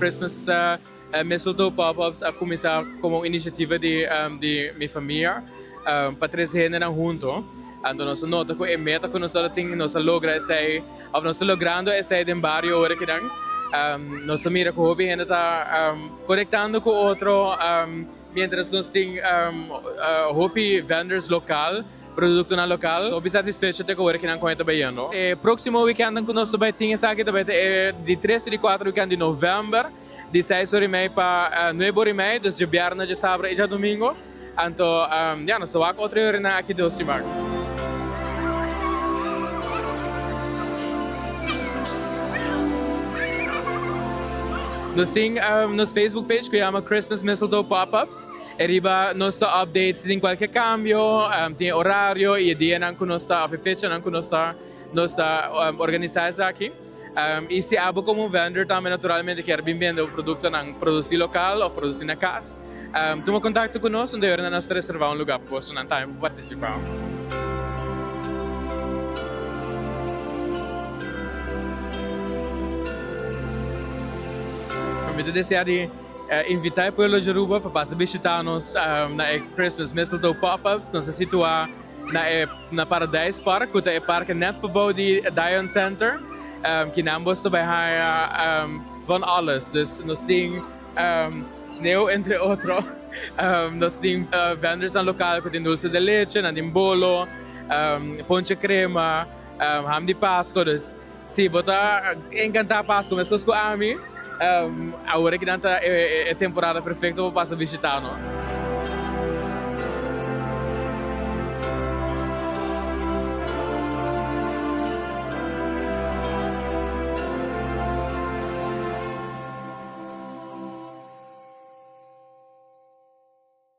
Christmas Mistletoe pop-ups a começar como uma iniciativa de minha família para trazer gente junto. Ando nós nota que a meta que nós temos nós logra essa ou nós logrando essa em vários horas que dão nós mira que o hopi ainda está conectando com outro mientras nós temos hopi vendors local produto na local so satisfeito até agora que não conhece bem não próximo weekend que nós vai ter essa aqui também de 3 e 4 weekend de novembro de 6 horas e meia para 9 horas e meia dos de viernes de sábado e de domingo então já nós vamos outra hora aqui do Siman. Nós temos nosso Facebook page que chama Christmas Mistletoe Pop-Ups. Arriba nós updates em qualquer cambio, tem horário e dia que nós está, fecha que nós está organizando aqui. E se abo como vendor também naturalmente quer vender o produto não produzir local ou produzir na casa. Toma contato conosco, onde nós reservar lugar para você não participar. Eu desejo de invitar o povo de Aruba para passar visitar-nos na Christmas Mistletoe Pop-Ups, nós situa na Paradijswijk, que é o parque net para de Dion Center, que não gosta de van alles. Dus nós temos Sneu, entre outros, nós temos vendors no local que tem doce de leite, tem bolo, ponche crema, ham de Pasco, dus sim, bota encantar Pasco, mas com a mim. A hora que não é temporada perfeita para passar visitar nós.